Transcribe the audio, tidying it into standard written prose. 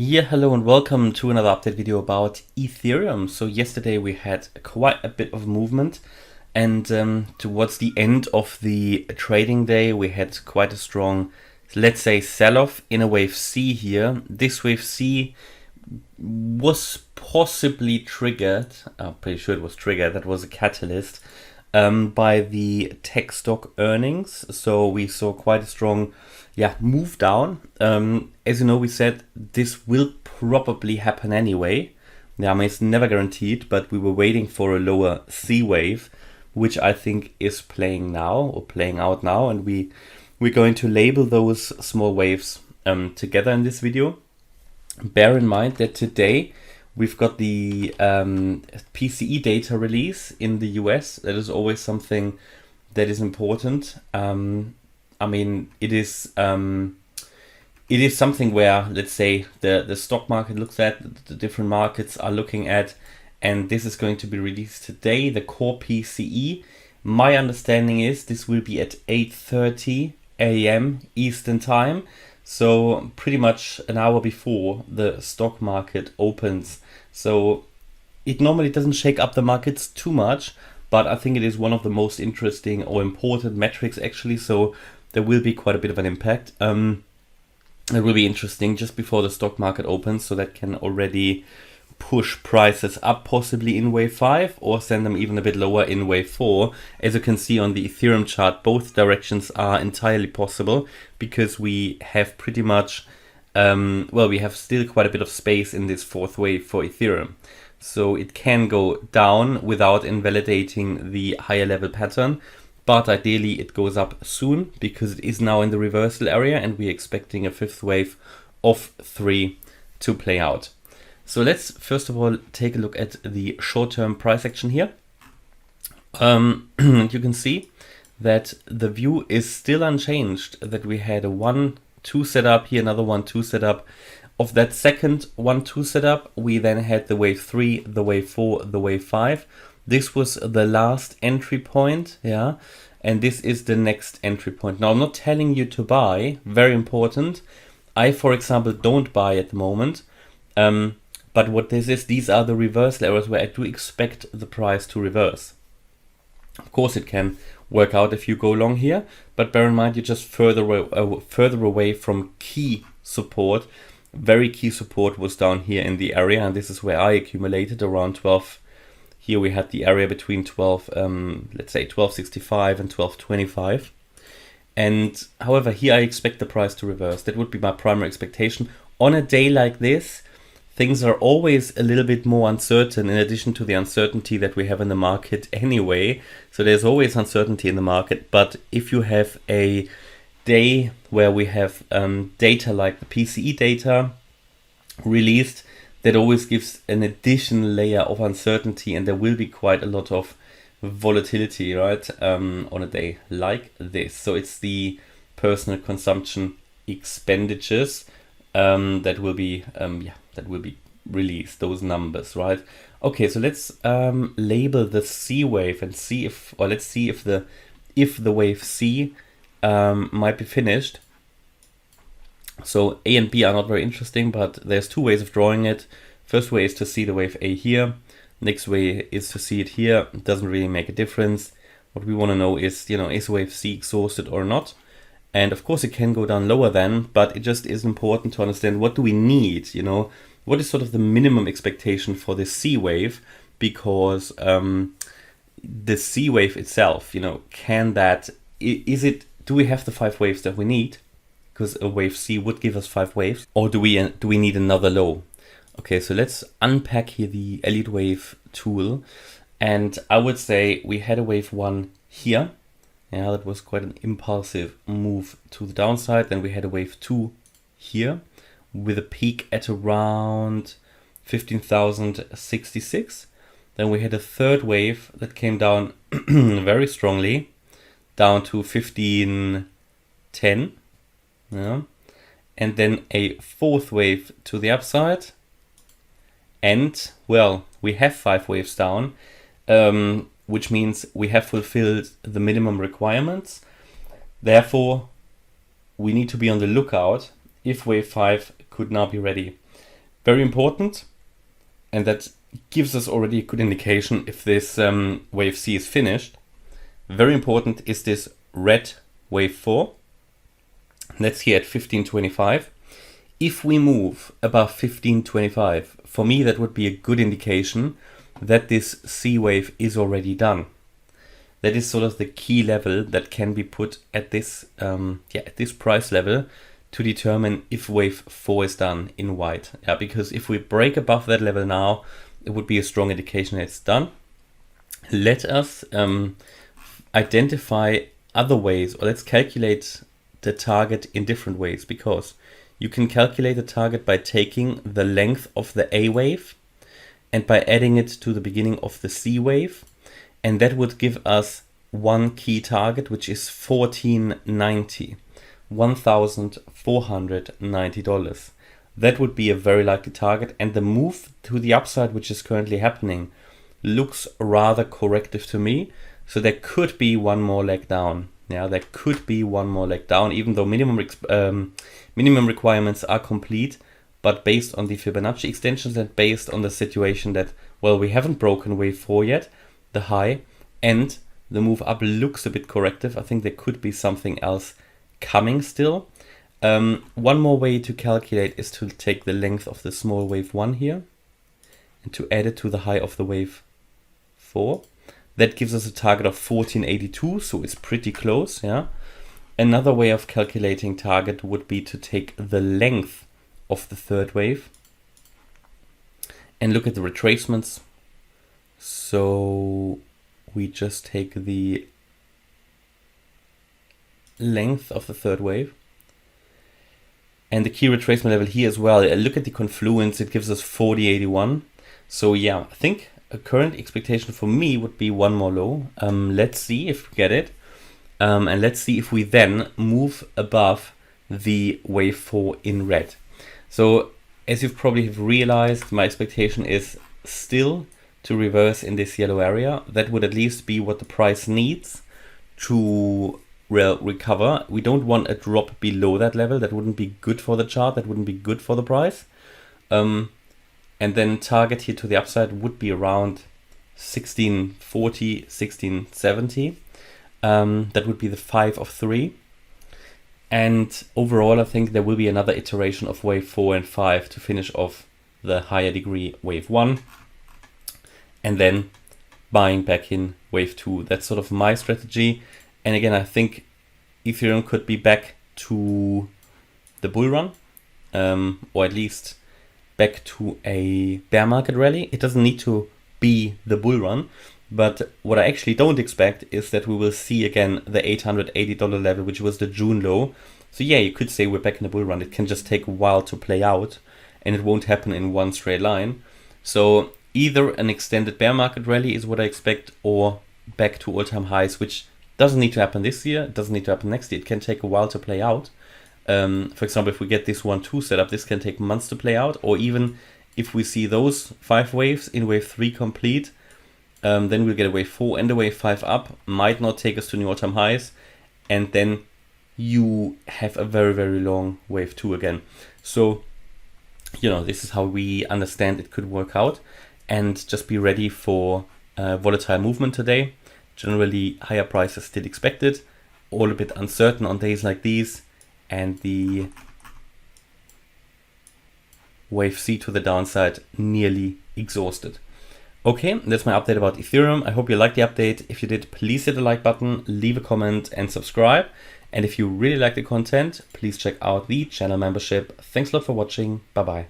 Yeah, hello and welcome to another update video about Ethereum. So yesterday we had quite a bit of movement, and towards the end of the trading day we had quite a strong, let's say, sell-off in a wave C here. This wave C was possibly triggered, I'm pretty sure it was triggered, that was a catalyst, by the tech stock earnings. So we saw quite a strong move down. As you know, we said this will probably happen anyway. I mean, it's never guaranteed, but we were waiting for a lower C wave, which I think is playing out now, and we're going to label those small waves together in this video. Bear in mind that today we've got the PCE data release in the US. That is always something that is important. I mean, it is something where, let's say, the stock market looks at, the different markets are looking at, and this is going to be released today, the core PCE. My understanding is this will be at 8:30 a.m. Eastern time, so pretty much an hour before the stock market opens. So it normally doesn't shake up the markets too much, but I think it is one of the most interesting or important metrics actually, so there will be quite a bit of an impact. It will be interesting just before the stock market opens, so that can already push prices up possibly in wave 5 or send them even a bit lower in wave 4. As you can see on the Ethereum chart, both directions are entirely possible because we have pretty much, we have still quite a bit of space in this fourth wave for Ethereum. So it can go down without invalidating the higher level pattern, but ideally it goes up soon because it is now in the reversal area and we're expecting a fifth wave of 3 to play out. So let's first of all take a look at the short-term price action here. You can see that the view is still unchanged, that we had a 1-2 setup here, another 1-2 setup. Of that second 1-2 setup, we then had the wave 3, the wave 4, the wave 5. This was the last entry point, and this is the next entry point. Now, I'm not telling you to buy, very important. I, for example, don't buy at the moment. But what this is, these are the reversal areas where I do expect the price to reverse. Of course, it can work out if you go long here, but bear in mind you're just further away from key support. Very key support was down here in the area, and this is where I accumulated around 12. Here we had the area between 1265 and 1225. And however, here I expect the price to reverse. That would be my primary expectation. On a day like this, things are always a little bit more uncertain in addition to the uncertainty that we have in the market anyway. So there's always uncertainty in the market. But if you have a day where we have data like the PCE data released, that always gives an additional layer of uncertainty, and there will be quite a lot of volatility, right, on a day like this. So it's the personal consumption expenditures that will be released, those numbers, right? Okay, so let's label the C wave and see if the wave C might be finished. So A and B are not very interesting, but there's two ways of drawing it. First way is to see the wave A here. Next way is to see it here. It doesn't really make a difference. What we want to know is, is wave C exhausted or not? And of course it can go down lower then, but it just is important to understand what do we need, what is sort of the minimum expectation for the C wave, because the C wave itself, do we have the 5 waves that we need? Because a wave C would give us 5 waves, or do we need another low? Okay, so let's unpack here the Elliott Wave tool, and I would say we had a wave 1 here. Yeah, that was quite an impulsive move to the downside. Then we had a wave 2 here with a peak at around 15,066. Then we had a third wave that came down very strongly down to 1510. Yeah. And then a fourth wave to the upside. And, well, we have 5 waves down, which means we have fulfilled the minimum requirements. Therefore, we need to be on the lookout if wave 5 could now be ready. Very important, and that gives us already a good indication if this wave C is finished. Very important is this red wave 4. That's here at 1525. If we move above 1525, for me that would be a good indication that this C wave is already done. That is sort of the key level that can be put at this at this price level to determine if wave 4 is done in white. Yeah, because if we break above that level now, it would be a strong indication that it's done. Let us identify other ways, or let's calculate the target in different ways, because you can calculate the target by taking the length of the A wave and by adding it to the beginning of the C wave, and that would give us one key target, which is $1490, $1,490. That would be a very likely target, and the move to the upside, which is currently happening, looks rather corrective to me. So there could be one more leg down. Yeah, there could be one more leg down, even though minimum requirements are complete. But based on the Fibonacci extensions and based on the situation that, well, we haven't broken wave 4 yet, the high, and the move up looks a bit corrective. I think there could be something else coming still. One more way to calculate is to take the length of the small wave 1 here and to add it to the high of the wave 4. That gives us a target of 1482, so it's pretty close. Yeah. Another way of calculating target would be to take the length of the third wave and look at the retracements. So we just take the length of the third wave and the key retracement level here as well. Look at the confluence, it gives us 4081. So yeah, I think a current expectation for me would be one more low. Let's see if we get it. And let's see if we then move above the wave 4 in red. So as you've probably have realized, my expectation is still to reverse in this yellow area. That would at least be what the price needs to recover. We don't want a drop below that level. That wouldn't be good for the chart. That wouldn't be good for the price. And then target here to the upside would be around 1640, 1670. That would be the 5 of 3. And overall, I think there will be another iteration of wave 4 and 5 to finish off the higher degree wave 1. And then buying back in wave 2. That's sort of my strategy. And again, I think Ethereum could be back to the bull run, or at least back to a bear market rally. It doesn't need to be the bull run, but what I actually don't expect is that we will see again the $880 level, which was the June low. So yeah, you could say we're back in the bull run. It can just take a while to play out, and it won't happen in one straight line. So either an extended bear market rally is what I expect, or back to all-time highs, which doesn't need to happen this year. It doesn't need to happen next year. It can take a while to play out. For example, if we get this 1-2 setup, this can take months to play out. Or even if we see those 5 waves in wave 3 complete, then we'll get a wave 4 and a wave 5 up. Might not take us to new all-time highs. And then you have a very, very long wave 2 again. So, this is how we understand it could work out. And just be ready for volatile movement today. Generally, higher prices still expected. All a bit uncertain on days like these. And the wave C to the downside nearly exhausted. Okay, that's my update about Ethereum. I hope you liked the update. If you did, please hit the like button, leave a comment and subscribe. And if you really like the content, please check out the channel membership. Thanks a lot for watching. Bye bye.